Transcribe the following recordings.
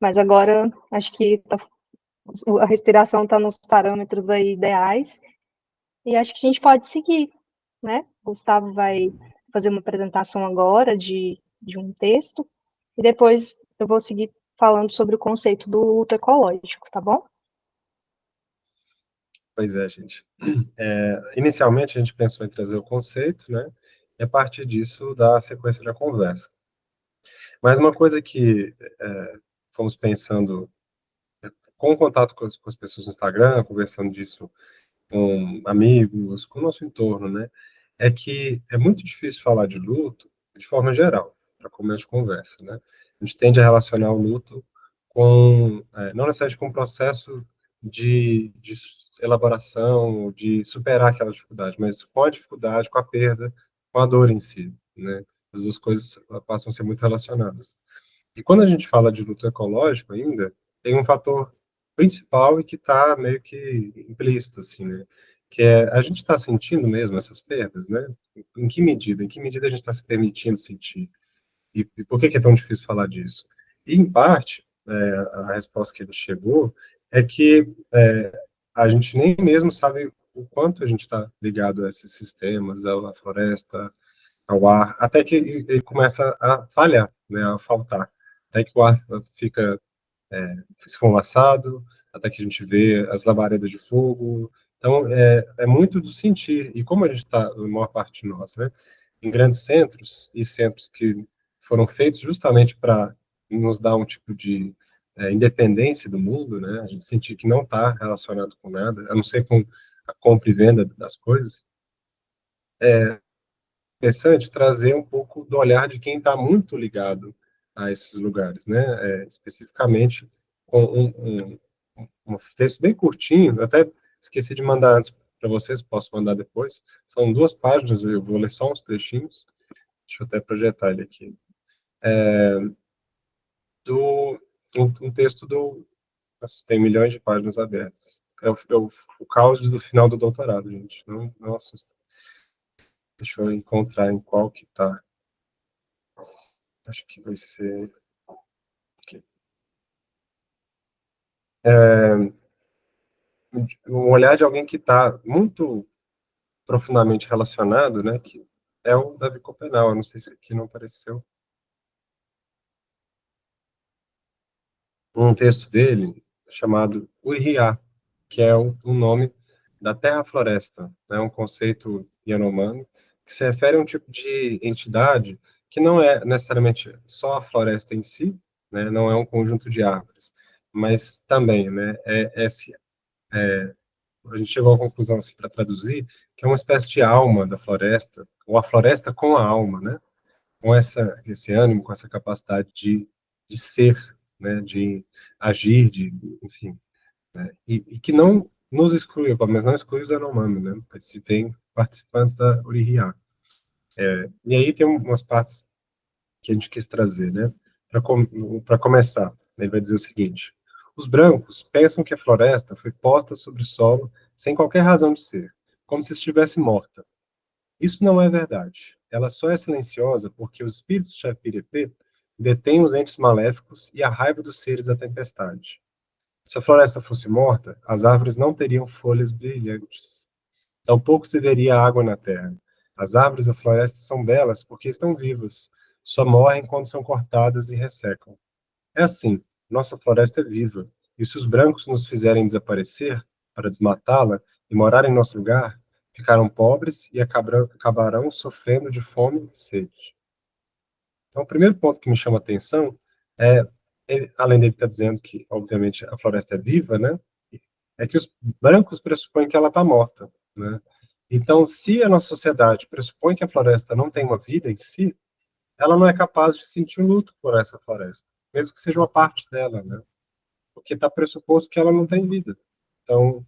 mas agora acho que a respiração está nos parâmetros aí ideais, e acho que a gente pode seguir, né? O Gustavo vai fazer uma apresentação agora de um texto, e depois eu vou seguir falando sobre o conceito do luto ecológico, tá bom? Pois é, gente. Inicialmente, a gente pensou em trazer o conceito, né? E a partir disso, dar a sequência da conversa. Mas uma coisa que fomos pensando com o contato com as pessoas no Instagram, conversando disso com amigos, com o nosso entorno, né? É que é muito difícil falar de luto de forma geral, para começo de conversa, né? A gente tende a relacionar o luto com, não necessariamente com um processo de elaboração, de superar aquela dificuldade, mas com a dificuldade, com a perda, com a dor em si, né? As duas coisas passam a ser muito relacionadas. E quando a gente fala de luto ecológico ainda, tem um fator principal e que está meio que implícito, assim, né? Que é, a gente está sentindo mesmo essas perdas, né? Em que medida? Em que medida a gente está se permitindo sentir? E por que é tão difícil falar disso? E, em parte, a resposta que ele chegou é que a gente nem mesmo sabe o quanto a gente está ligado a esses sistemas, à floresta, ao ar, até que ele começa a falhar, né, a faltar. Até que o ar fica esfumaçado, até que a gente vê as labaredas de fogo. Então, é muito do sentir. E como a gente está, a maior parte de nós, né, em grandes centros, e centros que foram feitos justamente para nos dar um tipo de independência do mundo, né, a gente sentir que não está relacionado com nada, a não ser com a compra e venda das coisas, interessante trazer um pouco do olhar de quem está muito ligado a esses lugares, né? Especificamente com um texto bem curtinho, eu até esqueci de mandar antes para vocês, posso mandar depois. São 2 páginas, eu vou ler só uns trechinhos. Deixa eu até projetar ele aqui. Do um texto do, nossa, tem milhões de páginas abertas. O caos do final do doutorado, gente. Não assusta. Deixa eu encontrar em qual que tá. Acho que vai ser aqui. Um olhar de alguém que está muito profundamente relacionado, né, que é o Davi Copenau. Eu não sei se aqui não apareceu. Um texto dele chamado Uriá, que é o nome da terra-floresta, né, um conceito Yanomami, que se refere a um tipo de entidade que não é necessariamente só a floresta em si, né, não é um conjunto de árvores, mas também, né, a gente chegou à conclusão, assim, para traduzir, que é uma espécie de alma da floresta, ou a floresta com a alma, né? Com esse ânimo, com essa capacidade de ser, né? De agir, enfim, né? E que não nos exclui, mas não exclui os Yanomami, né? Participem participantes da Orihia. E aí tem umas partes que a gente quis trazer, né? Para começar, ele vai dizer o seguinte: os brancos pensam que a floresta foi posta sobre o solo sem qualquer razão de ser, como se estivesse morta. Isso não é verdade. Ela só é silenciosa porque os espíritos de Chapirepê detêm os entes maléficos e a raiva dos seres da tempestade. Se a floresta fosse morta, as árvores não teriam folhas brilhantes. Tampouco se veria água na terra. As árvores da floresta são belas porque estão vivas. Só morrem quando são cortadas e ressecam. É assim, nossa floresta é viva. E se os brancos nos fizerem desaparecer para desmatá-la e morar em nosso lugar, ficarão pobres e acabarão sofrendo de fome e sede. Então, o primeiro ponto que me chama a atenção é, além dele estar dizendo que, obviamente, a floresta é viva, né? É que os brancos pressupõem que ela está morta, né? Então, se a nossa sociedade pressupõe que a floresta não tem uma vida em si, ela não é capaz de sentir o luto por essa floresta, mesmo que seja uma parte dela, né? Porque está pressuposto que ela não tem vida. Então,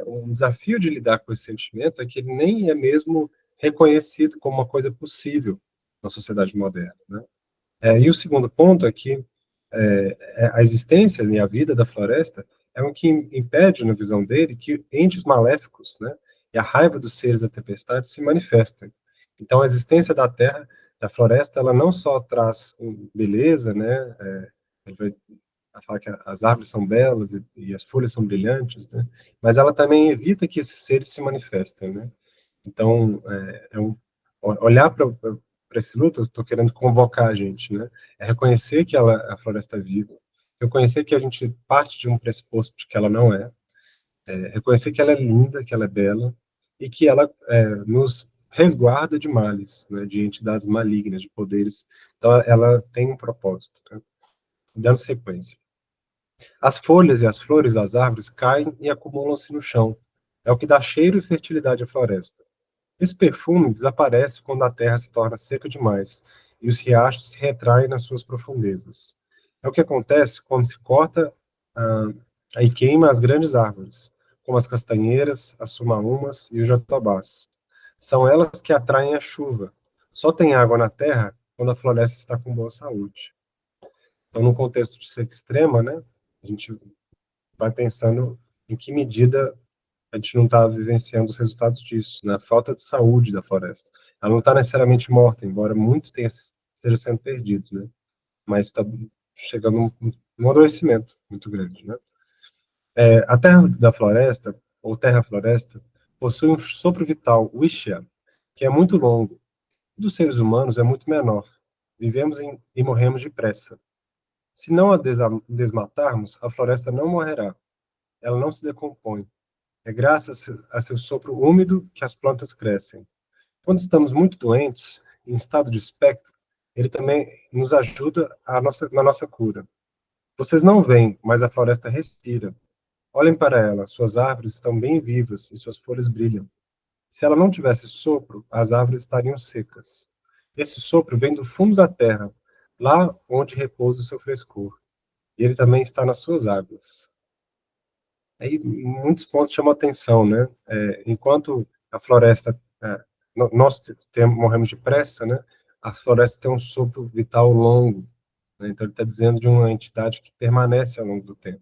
um desafio de lidar com esse sentimento é que ele nem é mesmo reconhecido como uma coisa possível na sociedade moderna, né? E o segundo ponto é que a existência e a vida da floresta é o que impede, na visão dele, que entes maléficos, né, e a raiva dos seres da tempestade se manifestem. Então, a existência da terra, da floresta, ela não só traz beleza, né, ele vai ela fala que as árvores são belas e as folhas são brilhantes, né? Mas ela também evita que esses seres se manifestem, né? Então, olhar para esse luto, eu estou querendo convocar a gente, né? É reconhecer que a floresta é viva, reconhecer que a gente parte de um pressuposto de que ela não reconhecer que ela é linda, que ela é bela, e que ela nos resguarda de males, né? De entidades malignas, de poderes. Então, ela tem um propósito, né? Dando sequência. As folhas e as flores das árvores caem e acumulam-se no chão. É o que dá cheiro e fertilidade à floresta. Esse perfume desaparece quando a terra se torna seca demais e os riachos se retraem nas suas profundezas. É o que acontece quando se corta e queima as grandes árvores, como as castanheiras, as sumaúmas e os jatobás. São elas que atraem a chuva. Só tem água na terra quando a floresta está com boa saúde. Então, num contexto de seca extrema, né, a gente vai pensando em que medida a gente não está vivenciando os resultados disso, né? Falta de saúde da floresta. Ela não está necessariamente morta, embora muito esteja sendo perdido, né? Mas está chegando um adoecimento muito grande, né? A terra da floresta, ou terra-floresta, possui um sopro vital, o Ixia, que é muito longo. O dos seres humanos é muito menor. Vivemos e morremos depressa. Se não a desmatarmos, a floresta não morrerá. Ela não se decompõe. É graças a seu sopro úmido que as plantas crescem. Quando estamos muito doentes, em estado de espectro, ele também nos ajuda na nossa cura. Vocês não veem, mas a floresta respira. Olhem para ela, suas árvores estão bem vivas e suas folhas brilham. Se ela não tivesse sopro, as árvores estariam secas. Esse sopro vem do fundo da terra, lá onde repousa o seu frescor. E ele também está nas suas águas. Aí muitos pontos chamam atenção, né? Enquanto a floresta, nós morremos de pressa, né? A floresta tem um sopro vital longo, né? Então ele está dizendo de uma entidade que permanece ao longo do tempo,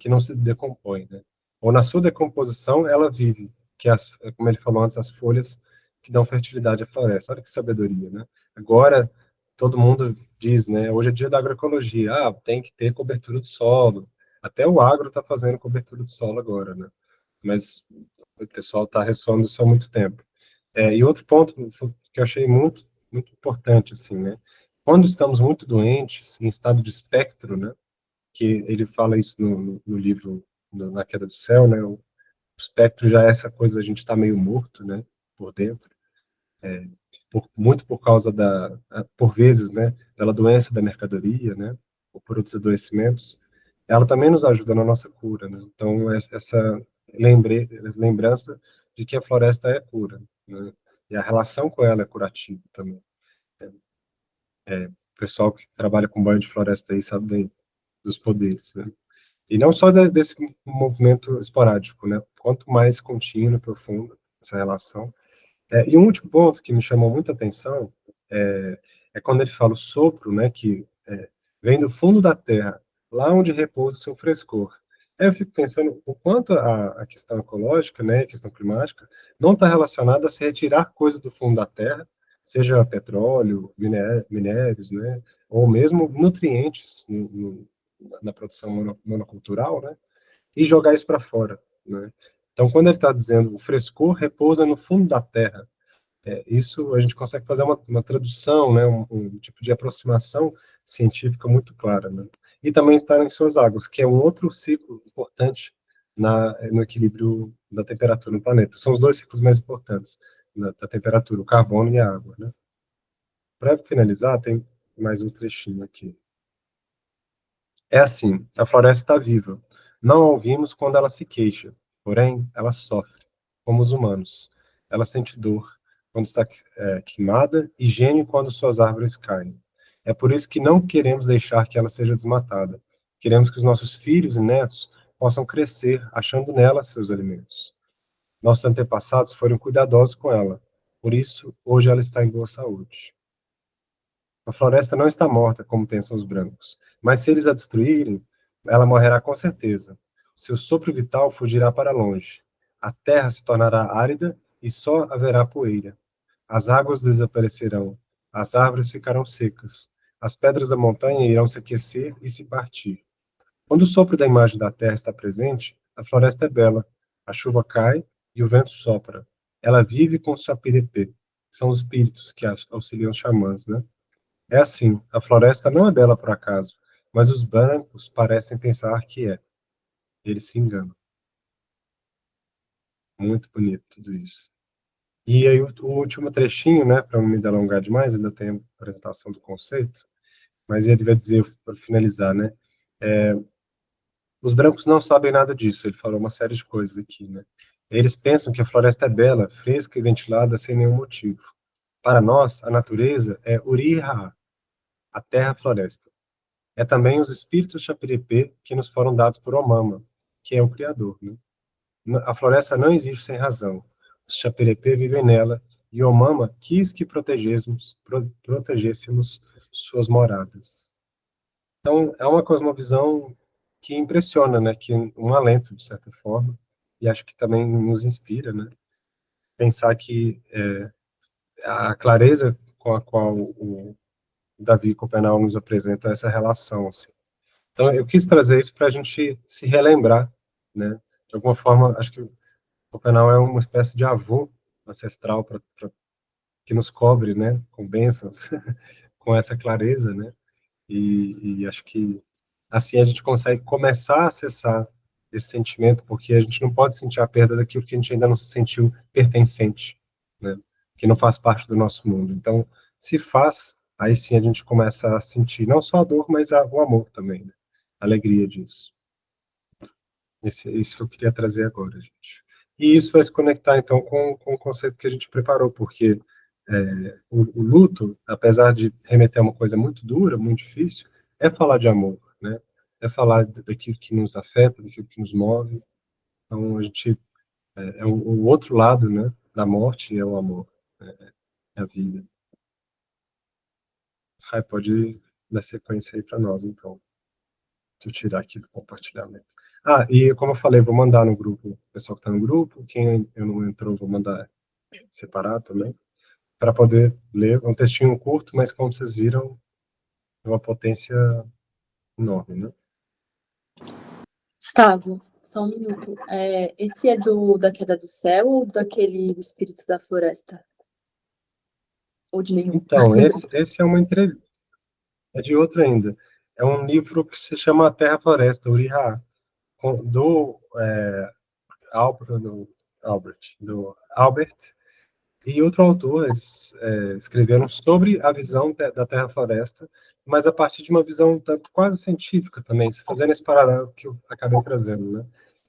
que não se decompõe, né? Ou na sua decomposição ela vive, que como ele falou antes, as folhas que dão fertilidade à floresta. Olha que sabedoria, né? Agora todo mundo diz, né? Hoje é dia da agroecologia, tem que ter cobertura do solo. Até o agro está fazendo cobertura do solo agora, né? Mas o pessoal está ressoando isso há muito tempo. E outro ponto que eu achei muito, muito importante, assim, né? Quando estamos muito doentes, em estado de espectro, né? Que ele fala isso no livro Na Queda do Céu, né? O espectro já é essa coisa, a gente está meio morto, né? Por dentro. Muito por causa por vezes, né? Pela doença da mercadoria, né? Ou por outros adoecimentos. Ela também nos ajuda na nossa cura, né? Então, essa lembrança de que a floresta é cura, né? E a relação com ela é curativa também. O pessoal que trabalha com banho de floresta aí sabe bem dos poderes, né? E não só desse movimento esporádico, né? Quanto mais contínuo, profundo essa relação. E um último ponto que me chamou muita atenção é quando ele fala o sopro, né? Que vem do fundo da terra, lá onde repousa o seu frescor. Aí eu fico pensando o quanto a questão ecológica, né, a questão climática, não está relacionada a se retirar coisas do fundo da terra, seja petróleo, minérios, né, ou mesmo nutrientes na produção monocultural, né, e jogar isso para fora, né. Então, quando ele está dizendo o frescor repousa no fundo da terra, isso a gente consegue fazer uma tradução, né, um tipo de aproximação científica muito clara, né? E também está em suas águas, que é um outro ciclo importante no equilíbrio da temperatura no planeta. São os dois ciclos mais importantes da temperatura, o carbono e a água, né? Para finalizar, tem mais um trechinho aqui. É assim, a floresta está viva. Não a ouvimos quando ela se queixa, porém, ela sofre, como os humanos. Ela sente dor quando está queimada e geme quando suas árvores caem. É por isso que não queremos deixar que ela seja desmatada. Queremos que os nossos filhos e netos possam crescer achando nela seus alimentos. Nossos antepassados foram cuidadosos com ela. Por isso, hoje ela está em boa saúde. A floresta não está morta, como pensam os brancos, mas se eles a destruírem, ela morrerá com certeza. Seu sopro vital fugirá para longe. A terra se tornará árida e só haverá poeira. As águas desaparecerão. As árvores ficarão secas. As pedras da montanha irão se aquecer e se partir. Quando o sopro da imagem da terra está presente, a floresta é bela, a chuva cai e o vento sopra. Ela vive com os chapirepê, que são os espíritos que auxiliam os xamãs, né? É assim, a floresta não é bela por acaso, mas os brancos parecem pensar que é. Eles se enganam. Muito bonito tudo isso. E aí o último trechinho, né, para não me delongar demais, ainda tem a apresentação do conceito, mas ele vai dizer, para finalizar, né, os brancos não sabem nada disso, ele falou uma série de coisas aqui, né. Eles pensam que a floresta é bela, fresca e ventilada sem nenhum motivo. Para nós, a natureza é Uriha, a terra-floresta. É também os espíritos Chapiripê que nos foram dados por Omama, que é o Criador, né. A floresta não existe sem razão. Os Chapirepê vivem nela e Omama quis que protegêssemos suas moradas. Então, é uma cosmovisão que impressiona, né? Que um alento, de certa forma, e acho que também nos inspira, né? Pensar que a clareza com a qual o Davi Copenau nos apresenta essa relação, assim. Então, eu quis trazer isso para a gente se relembrar, né? De alguma forma, acho que o canal é uma espécie de avô ancestral que nos cobre, né, com bênçãos, com essa clareza, né, e acho que assim a gente consegue começar a acessar esse sentimento, porque a gente não pode sentir a perda daquilo que a gente ainda não se sentiu pertencente, né, que não faz parte do nosso mundo. Então, se faz, aí sim a gente começa a sentir não só a dor, mas o amor também, né, a alegria disso. É isso que eu queria trazer agora, gente. E isso vai se conectar, então, com o conceito que a gente preparou, porque o luto, apesar de remeter a uma coisa muito dura, muito difícil, é falar de amor, né? É falar daquilo que nos afeta, daquilo que nos move. Então, a gente, o outro lado, né, da morte é o amor, é a vida. Ai, pode dar sequência aí para nós, então. Deixa eu tirar aqui do compartilhamento. Ah, e como eu falei, vou mandar no grupo, o pessoal que está no grupo, quem eu não entrou, vou mandar separado também, para poder ler. É um textinho curto, mas como vocês viram, é uma potência enorme, né? Gustavo, só um minuto. Esse é da Queda do Céu ou daquele Espírito da Floresta? Ou de nenhum? Então, esse é uma entrevista, é de outro ainda. É um livro que se chama A Terra Floresta, Uriha, do Albert e outro autor, eles escreveram sobre a visão da Terra-Floresta, mas a partir de uma visão um tanto quase científica também, se fazendo esse paralelo que eu acabei trazendo, né?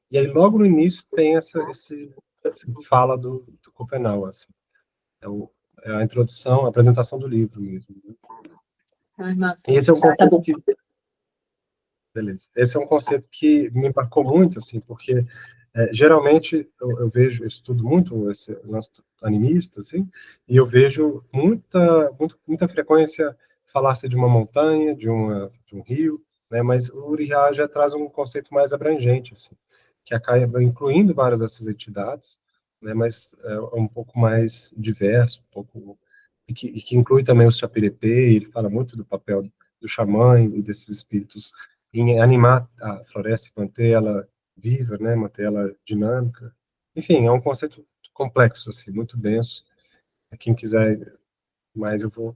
E aí, logo no início, tem essa fala do Copenau, assim. É, é a introdução, a apresentação do livro mesmo, né? Ai, massa. E esse é um Tá conceito bom. que... Beleza. Esse é um conceito que me marcou muito, assim, porque geralmente eu vejo, eu estudo muito esse lance animista, assim, e eu vejo muita frequência falar-se de uma montanha, de um rio, né, mas o Uriah já traz um conceito mais abrangente, assim, que acaba incluindo várias dessas entidades, né, mas é um pouco mais diverso, um pouco, e que inclui também os Chapirepê, ele fala muito do papel do xamã e desses espíritos em animar a floresta e manter ela viva, né, manter ela dinâmica. Enfim, é um conceito complexo, assim, muito denso. Quem quiser mais, vou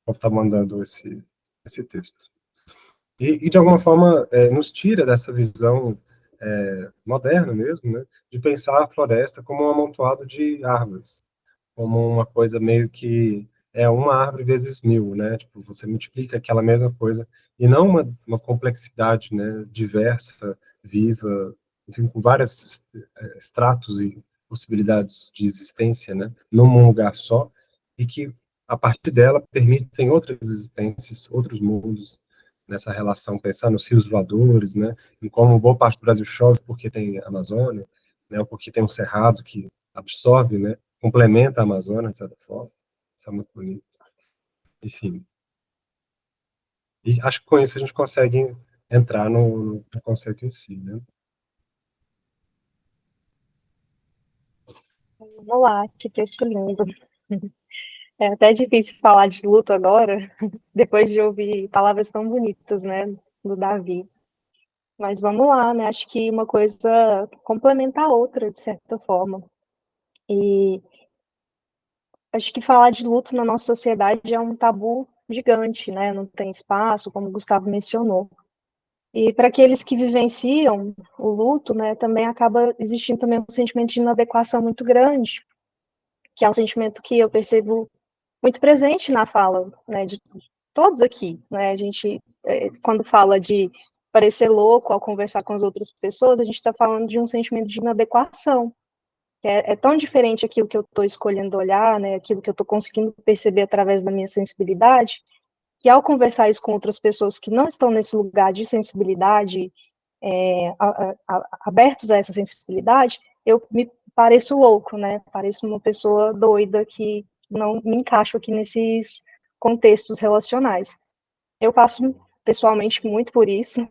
estar mandando esse texto. E de alguma forma, nos tira dessa visão moderna mesmo, né, de pensar a floresta como um amontoado de árvores, como uma coisa meio que é uma árvore vezes mil, né? Tipo, você multiplica aquela mesma coisa e não uma complexidade, né? Diversa, viva, enfim, com vários estratos e possibilidades de existência, né? Num lugar só e que a partir dela permitem outras existências, outros mundos nessa relação, pensar nos rios voadores, né? Em como boa parte do Brasil chove porque tem Amazônia, né? Ou porque tem um cerrado que absorve, né? Complementa a Amazônia, de certa forma. Isso é muito bonito. Enfim. E acho que com isso a gente consegue entrar no conceito em si, né? Vamos lá, que texto lindo. É até difícil falar de luto agora, depois de ouvir palavras tão bonitas, né, do Davi. Mas vamos lá, né? Acho que uma coisa complementa a outra, de certa forma. E acho que falar de luto na nossa sociedade é um tabu gigante, né? Não tem espaço, como o Gustavo mencionou. E para aqueles que vivenciam o luto, né, também acaba existindo também um sentimento de inadequação muito grande, que é um sentimento que eu percebo muito presente na fala, né, de todos aqui, né? A gente, quando fala de parecer louco ao conversar com as outras pessoas, a gente está falando de um sentimento de inadequação. É tão diferente aquilo que eu estou escolhendo olhar, né, aquilo que eu estou conseguindo perceber através da minha sensibilidade, que ao conversar isso com outras pessoas que não estão nesse lugar de sensibilidade, abertos a essa sensibilidade, eu me pareço louco, né? Pareço uma pessoa doida que não me encaixo aqui nesses contextos relacionais. Eu passo pessoalmente muito por isso,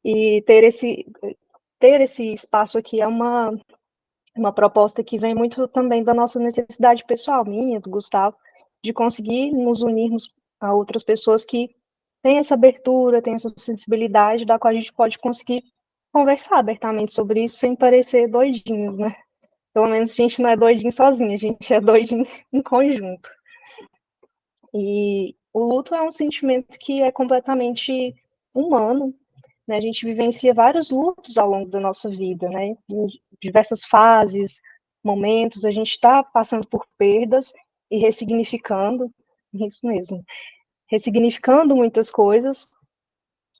e ter esse espaço aqui é uma proposta que vem muito também da nossa necessidade pessoal, minha, do Gustavo, de conseguir nos unirmos a outras pessoas que têm essa abertura, têm essa sensibilidade, da qual a gente pode conseguir conversar abertamente sobre isso sem parecer doidinhos, né? Pelo menos a gente não é doidinho sozinho, a gente é doidinho em conjunto. E o luto é um sentimento que é completamente humano, né? A gente vivencia vários lutos ao longo da nossa vida, né? Em diversas fases, momentos, a gente está passando por perdas e ressignificando, isso mesmo, ressignificando muitas coisas.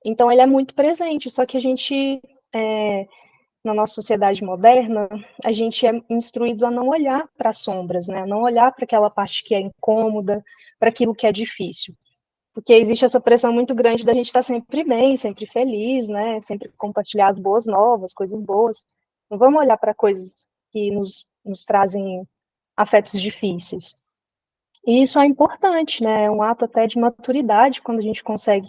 Então, ele é muito presente, só que a gente, na nossa sociedade moderna, a gente é instruído a não olhar para as sombras, né? A não olhar para aquela parte que é incômoda, para aquilo que é difícil. Porque existe essa pressão muito grande da gente estar sempre bem, sempre feliz, né? Sempre compartilhar as boas novas, coisas boas. Não vamos olhar para coisas que nos trazem afetos difíceis. E isso é importante, né? É um ato até de maturidade quando a gente consegue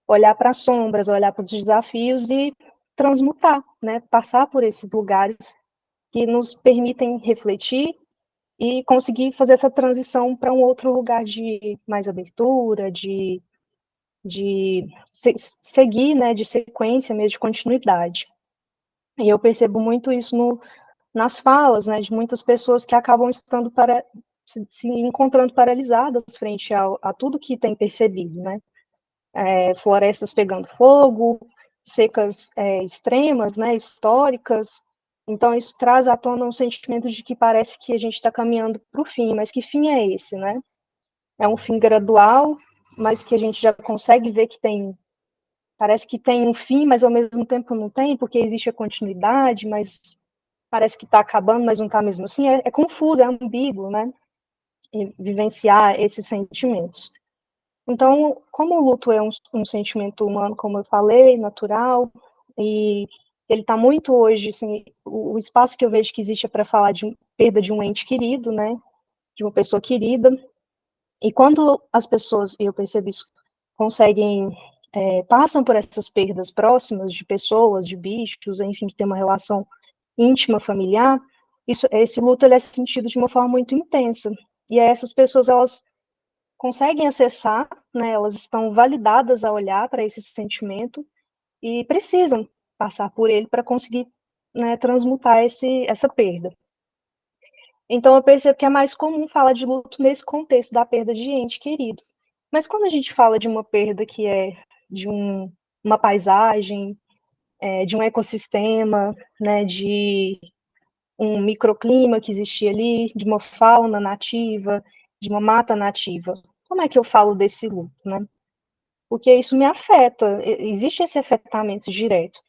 olhar para as sombras, olhar para os desafios e transmutar, né? Passar por esses lugares que nos permitem refletir e conseguir fazer essa transição para um outro lugar de mais abertura, de seguir, né, de sequência mesmo, de continuidade. E eu percebo muito isso nas falas, né, de muitas pessoas que acabam estando se encontrando paralisadas frente a tudo que tem percebido, né, florestas pegando fogo, secas extremas, né, históricas. Então isso traz à tona um sentimento de que parece que a gente está caminhando para o fim, mas que fim é esse, né? É um fim gradual, mas que a gente já consegue ver que parece que tem um fim, mas ao mesmo tempo não tem, porque existe a continuidade, mas parece que está acabando, mas não está mesmo assim. É confuso, é ambíguo, né? E vivenciar esses sentimentos. Então, como o luto é um sentimento humano, como eu falei, natural, e ele está muito hoje, assim, o espaço que eu vejo que existe é para falar de perda de um ente querido, né? De uma pessoa querida. E quando as pessoas, e eu percebo isso, conseguem passam por essas perdas próximas de pessoas, de bichos, enfim, que tem uma relação íntima, familiar, esse luto ele é sentido de uma forma muito intensa. E essas pessoas, elas conseguem acessar, né, elas estão validadas a olhar para esse sentimento e precisam passar por ele para conseguir, né, transmutar essa perda. Então, eu percebo que é mais comum falar de luto nesse contexto da perda de ente querido. Mas quando a gente fala de uma perda que é de uma paisagem, de um ecossistema, né, de um microclima que existia ali, de uma fauna nativa, de uma mata nativa, como é que eu falo desse luto, né? Porque isso me afeta, existe esse afetamento direto.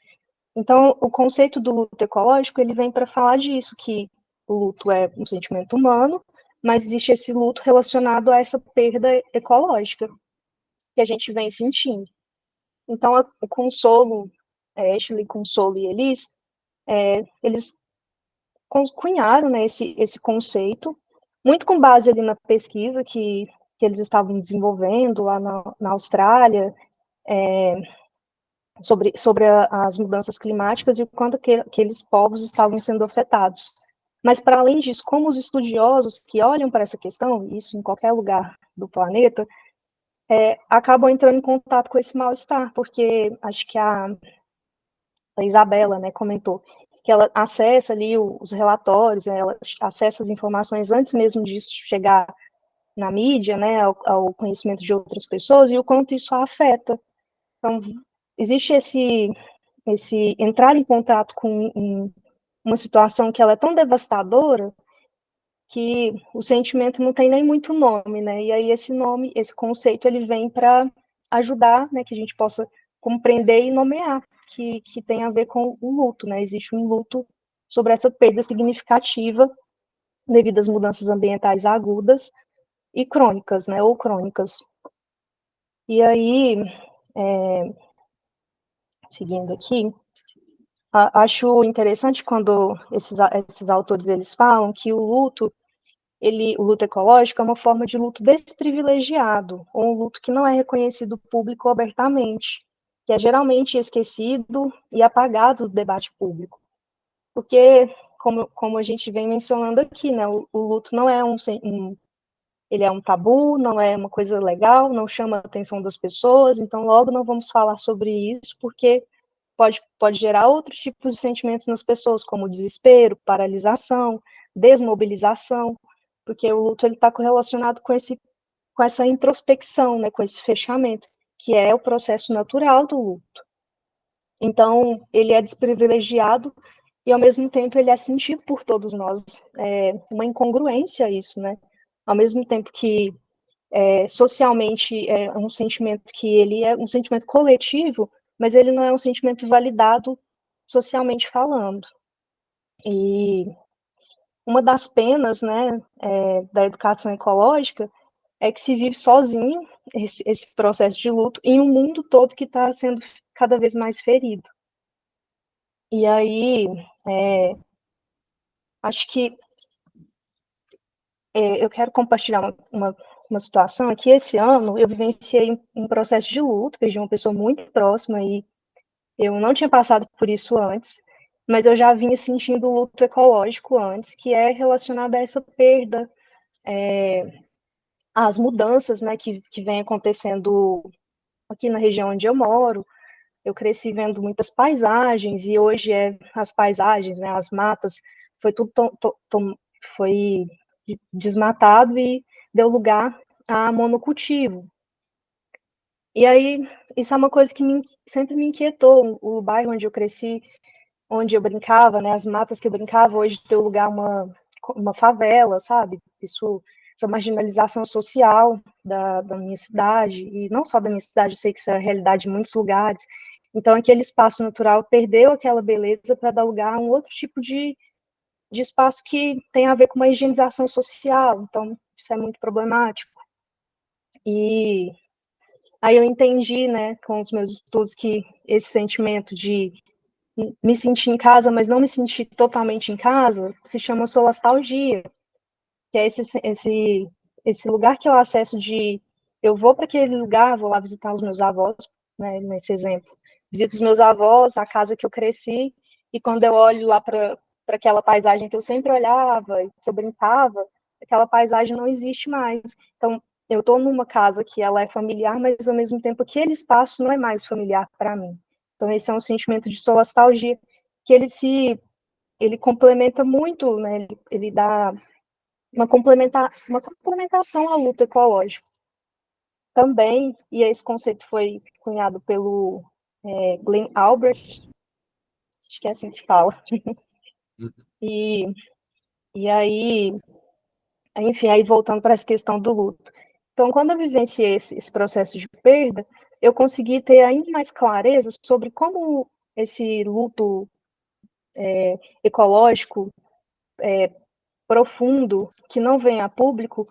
Então, o conceito do luto ecológico, ele vem para falar disso, que o luto é um sentimento humano, mas existe esse luto relacionado a essa perda ecológica que a gente vem sentindo. Então, o Consolo, Ashley, Consolo e Elis, eles cunharam, né, esse conceito, muito com base ali na pesquisa que eles estavam desenvolvendo lá na Austrália, sobre as mudanças climáticas e o quanto que aqueles povos estavam sendo afetados. Mas, para além disso, como os estudiosos que olham para essa questão, isso em qualquer lugar do planeta, acabam entrando em contato com esse mal-estar, porque acho que a Isabela, né, comentou, que ela acessa ali os relatórios, né, ela acessa as informações antes mesmo disso chegar na mídia, né, ao conhecimento de outras pessoas, e o quanto isso a afeta. Então, existe esse entrar em contato com uma situação que ela é tão devastadora que o sentimento não tem nem muito nome, né? E aí esse nome, esse conceito, ele vem para ajudar, né, que a gente possa compreender e nomear, que tem a ver com o luto, né? Existe um luto sobre essa perda significativa devido às mudanças ambientais agudas e crônicas, né, ou crônicas. E aí, seguindo aqui, acho interessante quando esses autores eles falam que o luto ecológico é uma forma de luto desprivilegiado, ou um luto que não é reconhecido público abertamente, que é geralmente esquecido e apagado do debate público. Porque, como a gente vem mencionando aqui, né, o luto não é ele é um tabu, não é uma coisa legal, não chama a atenção das pessoas, então logo não vamos falar sobre isso, porque pode gerar outros tipos de sentimentos nas pessoas, como desespero, paralisação, desmobilização, porque o luto está correlacionado com essa introspecção, né, com esse fechamento, que é o processo natural do luto. Então, ele é desprivilegiado e, ao mesmo tempo, ele é sentido por todos nós. É uma incongruência isso, né? Ao mesmo tempo que socialmente é um sentimento que ele é um sentimento coletivo, mas ele não é um sentimento validado socialmente falando. E uma das penas, né, da educação ecológica é que se vive sozinho esse processo de luto em um mundo todo que está sendo cada vez mais ferido. E aí, acho que eu quero compartilhar uma situação aqui. Esse ano eu vivenciei um processo de luto, perdi uma pessoa muito próxima e eu não tinha passado por isso antes, mas eu já vinha sentindo luto ecológico antes, que é relacionado a essa perda, às mudanças, né, que vem acontecendo aqui na região onde eu moro. Eu cresci vendo muitas paisagens e hoje as paisagens, né, as matas, foi tudo foi desmatado e deu lugar a monocultivo. E aí, isso é uma coisa que sempre me inquietou. O bairro onde eu cresci, onde eu brincava, né, as matas que eu brincava, hoje deu lugar a uma favela, sabe? Essa marginalização social da minha cidade, e não só da minha cidade, eu sei que isso é a realidade em muitos lugares. Então, aquele espaço natural perdeu aquela beleza para dar lugar a um outro tipo de espaço que tem a ver com uma higienização social. Então, isso é muito problemático. E aí eu entendi, né, com os meus estudos, que esse sentimento de me sentir em casa, mas não me sentir totalmente em casa, se chama solastalgia, que é esse lugar que eu acesso de eu vou para aquele lugar, vou lá visitar os meus avós, né, nesse exemplo. Visito os meus avós, a casa que eu cresci, e quando eu olho lá para aquela paisagem que eu sempre olhava, que eu brincava, aquela paisagem não existe mais. Então, eu estou numa casa que ela é familiar, mas ao mesmo tempo aquele espaço não é mais familiar para mim. Então, esse é um sentimento de solastalgia, que ele complementa muito, né? Ele dá uma complementação ao luto ecológico também, e esse conceito foi cunhado pelo Glenn Albrecht, acho que é assim que fala. E, e aí, enfim, aí voltando para essa questão do luto. Então, quando eu vivenciei esse processo de perda, eu consegui ter ainda mais clareza sobre como esse luto ecológico profundo, que não vem a público,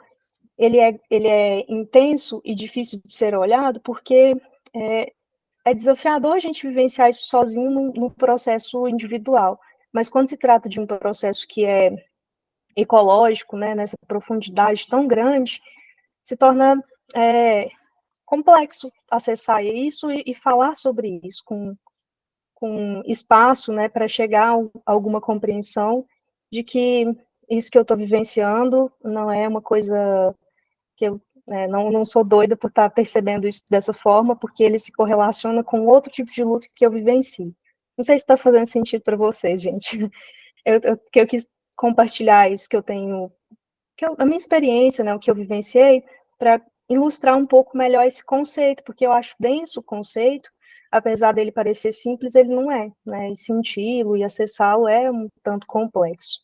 ele é intenso e difícil de ser olhado, porque é desafiador a gente vivenciar isso sozinho no processo individual. Mas quando se trata de um processo que é ecológico, né, nessa profundidade tão grande, se torna complexo acessar isso e falar sobre isso com espaço, né, para chegar a alguma compreensão de que isso que eu estou vivenciando não é uma coisa que eu não sou doida por estar percebendo isso dessa forma, porque ele se correlaciona com outro tipo de luto que eu vivencio. Não sei se está fazendo sentido para vocês, gente. Que eu quis compartilhar isso que eu tenho, a minha experiência, né, o que eu vivenciei, para ilustrar um pouco melhor esse conceito, porque eu acho denso o conceito, apesar dele parecer simples, ele não é, né? E senti-lo e acessá-lo é um tanto complexo.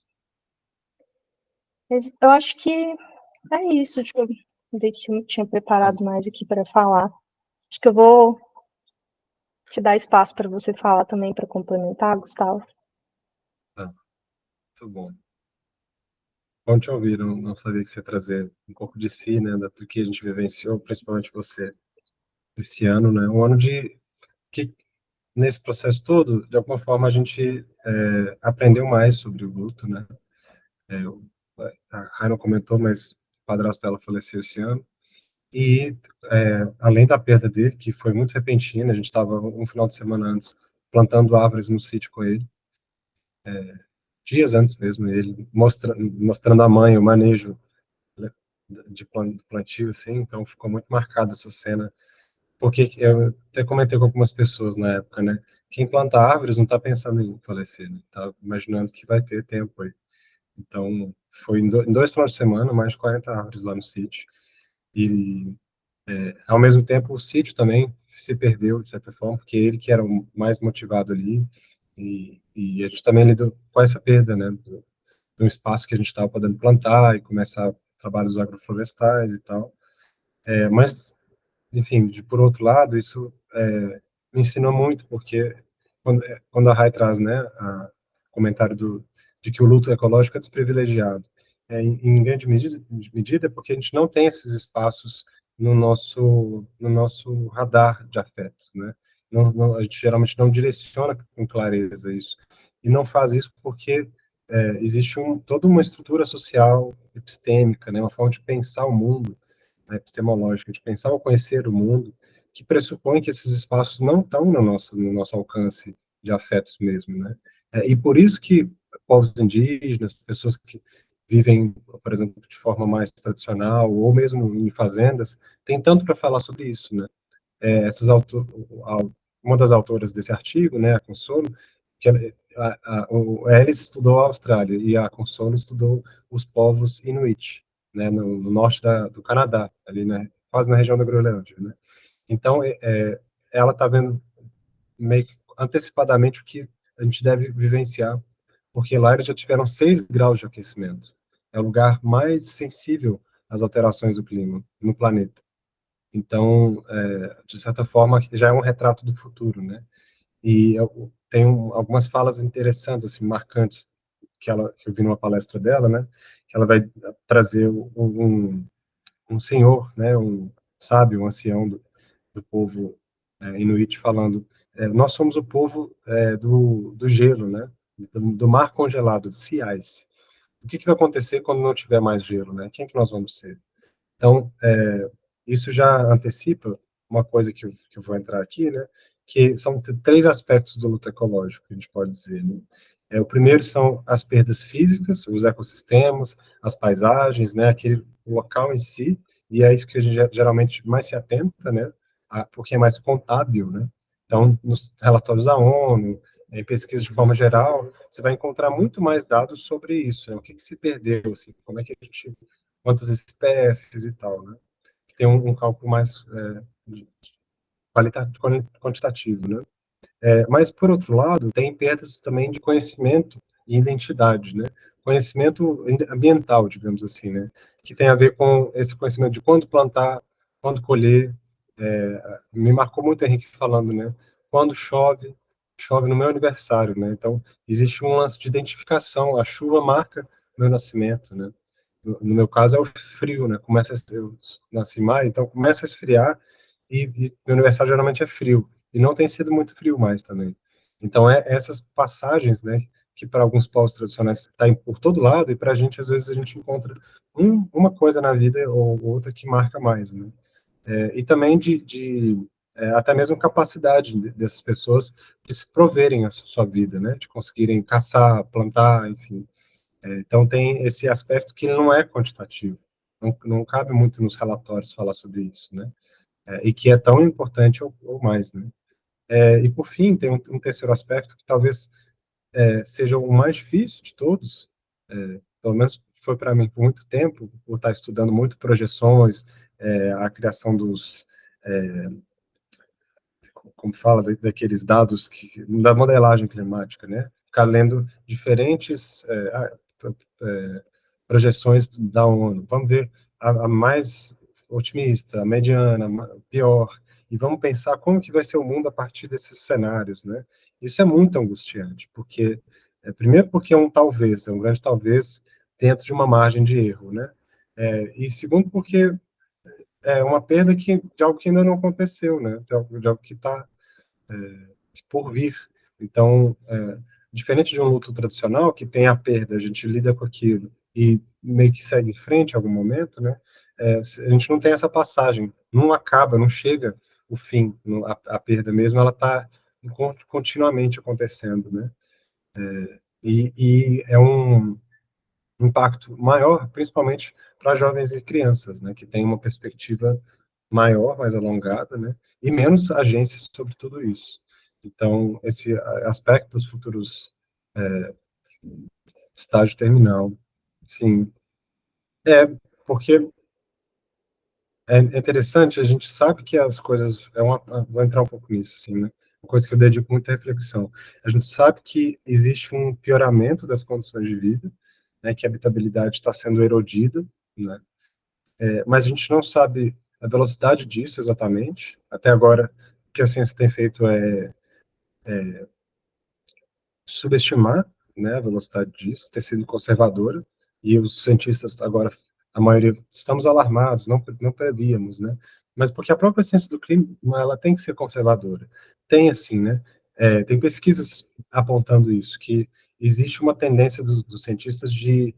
Mas eu acho que é isso. Deixa eu ver que eu não tinha preparado mais aqui para falar. Acho que eu vou te dar espaço para você falar também, para complementar, Gustavo. Tá, muito bom. Bom te ouvir, não sabia que você ia trazer um pouco de si, né, do que a gente vivenciou, principalmente você, esse ano, né, um ano de que, nesse processo todo, de alguma forma, a gente aprendeu mais sobre o luto, né, é, a Raina comentou, mas o padrasto dela faleceu esse ano, e além da perda dele, que foi muito repentina, a gente estava um final de semana antes plantando árvores no sítio com ele, dias antes mesmo, ele mostrando a mãe o manejo, né, de plantio, assim, então ficou muito marcada essa cena, porque eu até comentei com algumas pessoas na época, né, quem planta árvores não está pensando em falecer, né, tá imaginando que vai ter tempo aí. Então, foi em 2 finais de semana, mais de 40 árvores lá no sítio, e ao mesmo tempo o sítio também se perdeu, de certa forma, porque ele que era o mais motivado ali, e a gente também lidou com essa perda, né, do espaço que a gente estava podendo plantar e começar trabalhos agroflorestais e tal. Mas, enfim, por outro lado, isso me ensinou muito, porque quando a Rai traz, né, comentário de que o luto ecológico é desprivilegiado, em grande medida porque a gente não tem esses espaços no nosso radar de afetos, né? A gente geralmente não direciona com clareza isso. E não faz isso porque existe toda uma estrutura social epistêmica, né, uma forma de pensar o mundo, né, epistemológica, de pensar ou conhecer o mundo, que pressupõe que esses espaços não estão no nosso alcance de afetos mesmo, né? E por isso que povos indígenas, pessoas que vivem, por exemplo, de forma mais tradicional, ou mesmo em fazendas, tem tanto para falar sobre isso, né? Essas uma das autoras desse artigo, né, a Consolo, que o Ellis estudou a Austrália e a Consolo estudou os povos Inuit, né, no norte do Canadá, ali, né, quase na região da Groenlândia, né. Então, ela está vendo meio que antecipadamente o que a gente deve vivenciar, porque lá eles já tiveram 6 graus de aquecimento. É o lugar mais sensível às alterações do clima no planeta. Então, de certa forma, já é um retrato do futuro, né? E eu tenho algumas falas interessantes, assim, marcantes, que eu vi numa palestra dela, né? Que ela vai trazer um senhor, né? Um sábio, um ancião do povo Inuit, falando: nós somos o povo do gelo, né? Do mar congelado, do sea ice. O que vai acontecer quando não tiver mais gelo, né? Quem que nós vamos ser? Então, isso já antecipa uma coisa que eu vou entrar aqui, né? Que são 3 aspectos do luto ecológico, que a gente pode dizer, né? O primeiro são as perdas físicas, os ecossistemas, as paisagens, né? Aquele local em si, e é isso que a gente geralmente mais se atenta, né? Porque é mais contábil, né? Então, nos relatórios da ONU, em pesquisa de forma geral, você vai encontrar muito mais dados sobre isso, né? O que se perdeu, assim, como é que a gente, quantas espécies e tal, né? Tem um cálculo mais quantitativo, né? Mas, por outro lado, tem perdas também de conhecimento e identidade, né? Conhecimento ambiental, digamos assim, né? Que tem a ver com esse conhecimento de quando plantar, quando colher. Me marcou muito o Henrique falando, né? Quando chove, chove no meu aniversário, né? Então, existe um lance de identificação. A chuva marca meu nascimento, né? No meu caso é o frio, né? Eu nasci em maio, então começa a esfriar e meu aniversário geralmente é frio. E não tem sido muito frio mais também. Então, essas passagens, né, que para alguns povos tradicionais está por todo lado, e para a gente, às vezes, a gente encontra uma coisa na vida ou outra que marca mais, né? E também até mesmo capacidade dessas pessoas de se proverem a sua vida, né? De conseguirem caçar, plantar, enfim. Então, tem esse aspecto que não é quantitativo. Não cabe muito nos relatórios falar sobre isso, né? E que é tão importante ou mais, né? E, por fim, tem um terceiro aspecto que talvez seja o mais difícil de todos, pelo menos foi para mim por muito tempo, por estar estudando muito projeções, a criação dos, como fala, daqueles dados da modelagem climática, né? Ficar lendo diferentes projeções da ONU. Vamos ver a mais otimista, a mediana, a pior, e vamos pensar como que vai ser o mundo a partir desses cenários, né? Isso é muito angustiante, porque, primeiro porque é um talvez, é um grande talvez dentro de uma margem de erro, né? E segundo porque é uma perda de algo que ainda não aconteceu, né? De algo que está por vir. Então, diferente de um luto tradicional, que tem a perda, a gente lida com aquilo e meio que segue em frente em algum momento, né? A gente não tem essa passagem, não acaba, não chega o fim, a perda mesmo, ela está continuamente acontecendo, né? E é um impacto maior, principalmente para jovens e crianças, né? Que tem uma perspectiva maior, mais alongada, né? E menos agências sobre tudo isso. Então, esse aspecto dos futuros estágio terminal, sim. Porque é interessante, a gente sabe que as coisas, vou entrar um pouco nisso, assim, né? Uma coisa que eu dedico muita reflexão. A gente sabe que existe um pioramento das condições de vida, né? Que a habitabilidade está sendo erodida, né? Mas a gente não sabe a velocidade disso exatamente. Até agora, o que a ciência tem feito é subestimar, né, a velocidade disso, ter sido conservadora, e os cientistas agora, a maioria, estamos alarmados, não prevíamos, né, mas porque a própria ciência do clima, ela tem que ser conservadora. Tem, assim, né, tem pesquisas apontando isso, que existe uma tendência dos cientistas de,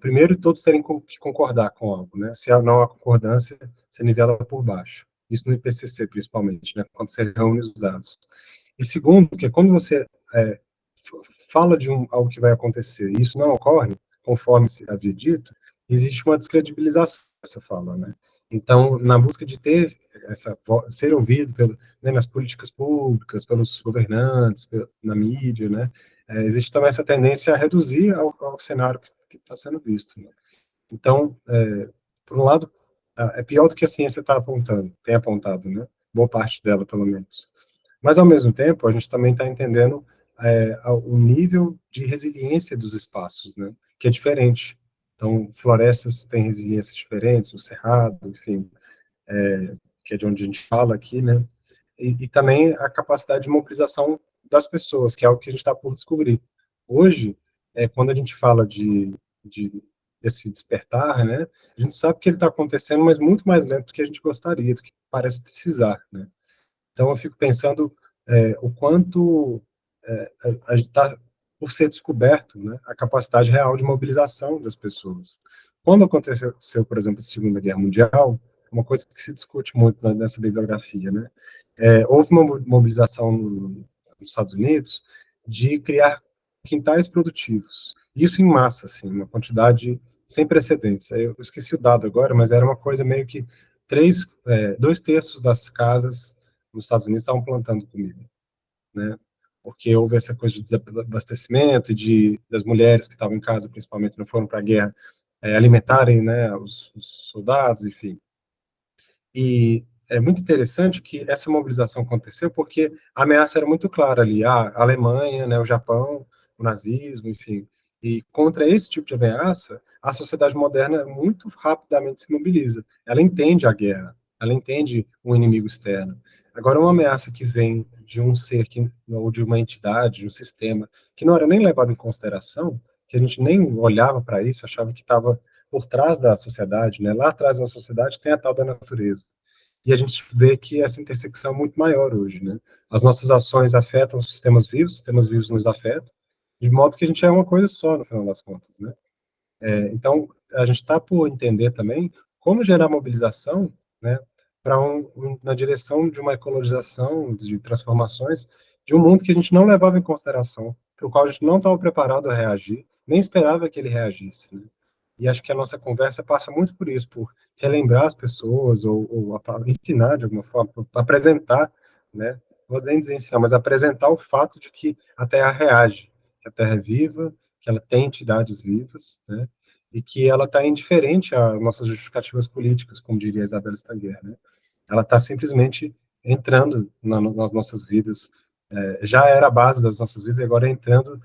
primeiro, todos terem que concordar com algo, né, se não há concordância, você nivela por baixo. Isso no IPCC, principalmente, né, quando você reúne os dados. E segundo, que é quando você fala de algo que vai acontecer e isso não ocorre, conforme se havia dito, existe uma descredibilização dessa fala, né? Então, na busca de ter ser ouvido né, nas políticas públicas, pelos governantes, na mídia, né? Existe também essa tendência a reduzir ao cenário que está sendo visto, né? Então, por um lado, é pior do que a ciência tem apontado, né? Boa parte dela, pelo menos. Mas, ao mesmo tempo, a gente também está entendendo o nível de resiliência dos espaços, né? Que é diferente. Então, florestas têm resiliências diferentes, o cerrado, enfim, que é de onde a gente fala aqui, né? E também a capacidade de mobilização das pessoas, que é algo que a gente está por descobrir. Hoje, quando a gente fala de desse despertar, né? A gente sabe que ele está acontecendo, mas muito mais lento do que a gente gostaria, do que parece precisar, né? Então, eu fico pensando o quanto a gente está por ser descoberto, né, a capacidade real de mobilização das pessoas. Quando aconteceu, por exemplo, a Segunda Guerra Mundial, uma coisa que se discute muito nessa bibliografia, né, houve uma mobilização nos Estados Unidos de criar quintais produtivos. Isso em massa, assim, uma quantidade sem precedentes. Eu esqueci o dado agora, mas era uma coisa meio que 2/3 das casas nos Estados Unidos estavam plantando comida, né? Porque houve essa coisa de desabastecimento e das mulheres que estavam em casa, principalmente, não foram para a guerra, alimentarem, né, os soldados, enfim. E é muito interessante que essa mobilização aconteceu porque a ameaça era muito clara ali, a Alemanha, né, o Japão, o nazismo, enfim. E contra esse tipo de ameaça, a sociedade moderna muito rapidamente se mobiliza. Ela entende a guerra, ela entende um inimigo externo. Agora, uma ameaça que vem de um ser ou de uma entidade, de um sistema, que não era nem levado em consideração, que a gente nem olhava para isso, achava que estava por trás da sociedade, né? Lá atrás da sociedade tem a tal da natureza. E a gente vê que essa intersecção é muito maior hoje, né? As nossas ações afetam os sistemas vivos nos afetam, de modo que a gente é uma coisa só, no final das contas, né? Então, a gente está por entender também como gerar mobilização, né, para na direção de uma ecologização, de transformações, de um mundo que a gente não levava em consideração, para o qual a gente não estava preparado a reagir, nem esperava que ele reagisse, né? E acho que a nossa conversa passa muito por isso, por relembrar as pessoas, ou ensinar de alguma forma, apresentar, né, vou nem dizer ensinar, mas apresentar o fato de que a Terra reage, que a Terra é viva, que ela tem entidades vivas, né? E que ela está indiferente às nossas justificativas políticas, como diria Isabel Stangger, né? Ela está simplesmente entrando nas nossas vidas, já era a base das nossas vidas, e agora entrando,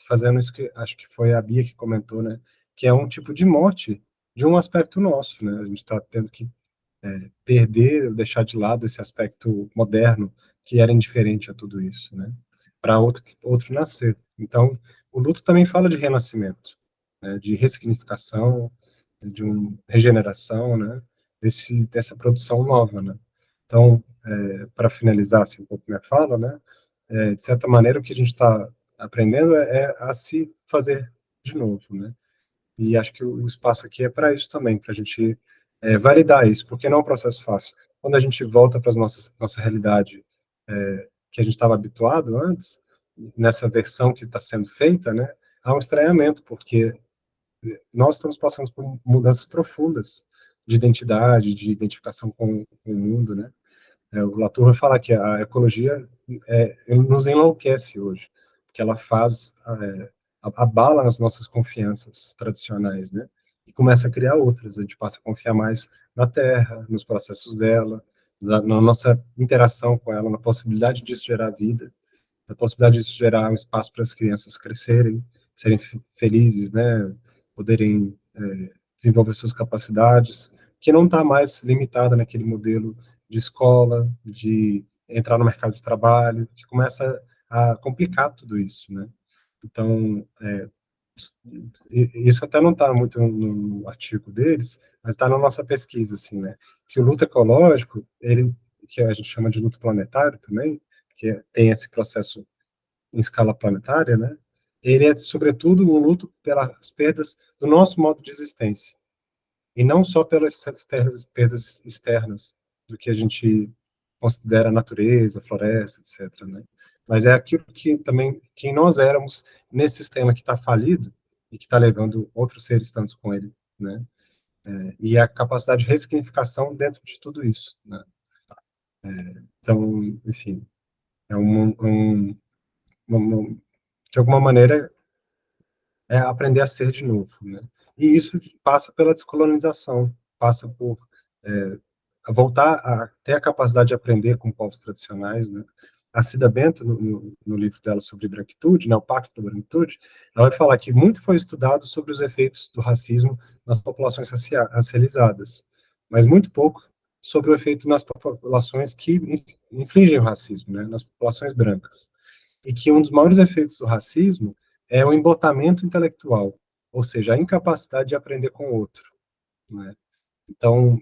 fazendo isso que acho que foi a Bia que comentou, né? Que é um tipo de morte de um aspecto nosso, né? A gente está tendo que perder, deixar de lado esse aspecto moderno que era indiferente a tudo isso, né? Para outro nascer. Então, o luto também fala de renascimento, né? De ressignificação, de uma regeneração, né? Dessa produção nova, né? Então, para finalizar assim, um pouco minha fala, né? De certa maneira, o que a gente está aprendendo é a se fazer de novo, né? E acho que o espaço aqui é para isso também, para a gente validar isso, porque não é um processo fácil. Quando a gente volta para a nossa realidade que a gente estava habituado antes, nessa versão que está sendo feita, né, há um estranhamento, porque nós estamos passando por mudanças profundas de identidade, de identificação com o mundo, né? O Latour vai falar que a ecologia nos enlouquece hoje, porque ela faz, abala as nossas confianças tradicionais, né? E começa a criar outras. A gente passa a confiar mais na Terra, nos processos dela, na nossa interação com ela, na possibilidade disso gerar vida, na possibilidade disso gerar um espaço para as crianças crescerem, serem felizes, né? Poderem desenvolver suas capacidades, que não está mais limitada naquele modelo de escola, de entrar no mercado de trabalho, que começa a complicar tudo isso, né? Então, isso até não está muito no artigo deles, mas está na nossa pesquisa, assim, né? Que o luto ecológico, ele, que a gente chama de luto planetário também, que tem esse processo em escala planetária, né? Ele é, sobretudo, um luto pelas perdas do nosso modo de existência, e não só pelas perdas externas do que a gente considera a natureza, a floresta, etc., né? Mas é aquilo que também, quem nós éramos nesse sistema que está falido e que está levando outros seres tantos com ele, né? E a capacidade de ressignificação dentro de tudo isso, né? Então, enfim, é de alguma maneira, aprender a ser de novo, né? E isso passa pela descolonização, passa por a voltar a ter a capacidade de aprender com povos tradicionais, né? A Cida Bento, no livro dela sobre branquitude, né, o Pacto da Branquitude, ela vai falar que muito foi estudado sobre os efeitos do racismo nas populações racializadas, mas muito pouco sobre o efeito nas populações que infligem o racismo, né, nas populações brancas. E que um dos maiores efeitos do racismo é o embotamento intelectual, ou seja, a incapacidade de aprender com o outro, né? Então,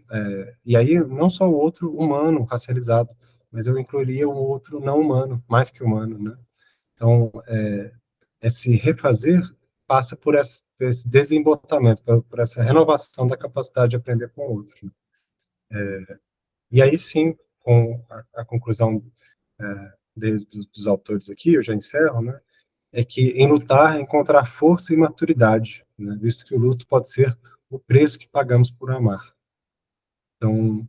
e aí não só o outro humano, racializado, mas eu incluiria o outro não humano, mais que humano, né? Então, esse refazer passa por esse desembotamento, por essa renovação da capacidade de aprender com o outro. E aí sim, com a conclusão dos autores aqui, eu já encerro, né? É que em lutar, encontrar força e maturidade, né? Visto que o luto pode ser o preço que pagamos por amar. Então,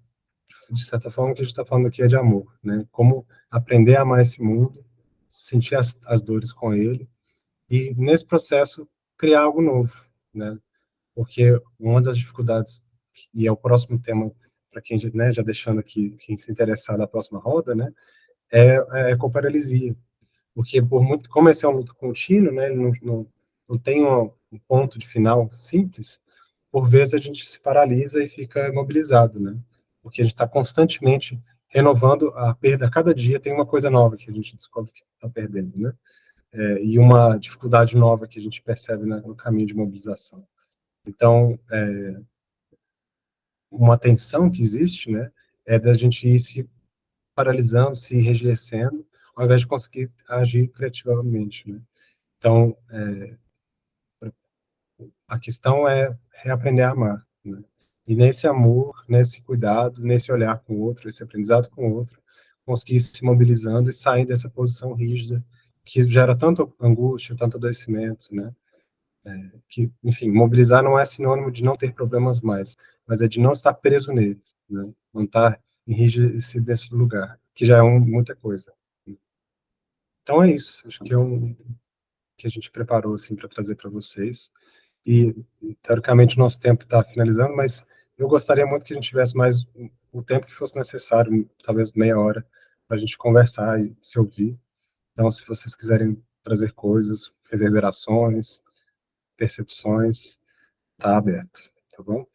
de certa forma, o que a gente está falando aqui é de amor, né? Como aprender a amar esse mundo, sentir as dores com ele, e nesse processo criar algo novo, né? Porque uma das dificuldades, e é o próximo tema para quem, né, já deixando aqui, quem se interessar na próxima roda, né, é a ecoparalisia. Porque por muito, como esse é um luto contínuo, né, ele não tem um ponto de final simples, por vezes a gente se paralisa e fica imobilizado, né? Porque a gente está constantemente renovando a perda. Cada dia tem uma coisa nova que a gente descobre que está perdendo, né? E uma dificuldade nova que a gente percebe, né, no caminho de mobilização. Então, uma tensão que existe, né, é da gente ir se paralisando, se enrijecendo, ao invés de conseguir agir criativamente, né? Então, a questão é reaprender a amar, né? E nesse amor, nesse cuidado, nesse olhar com o outro, esse aprendizado com o outro, conseguir se mobilizando e sair dessa posição rígida que gera tanto angústia, tanto adoecimento, né? Que, enfim, mobilizar não é sinônimo de não ter problemas mais, mas é de não estar preso neles, né? Não estar enrijecido desse lugar. que já é muita coisa. Então é isso, acho que que a gente preparou assim para trazer para vocês. E teoricamente o nosso tempo está finalizando, mas eu gostaria muito que a gente tivesse mais o tempo que fosse necessário, talvez meia hora, para a gente conversar e se ouvir. Então, se vocês quiserem trazer coisas, reverberações, percepções, tá aberto, tá bom?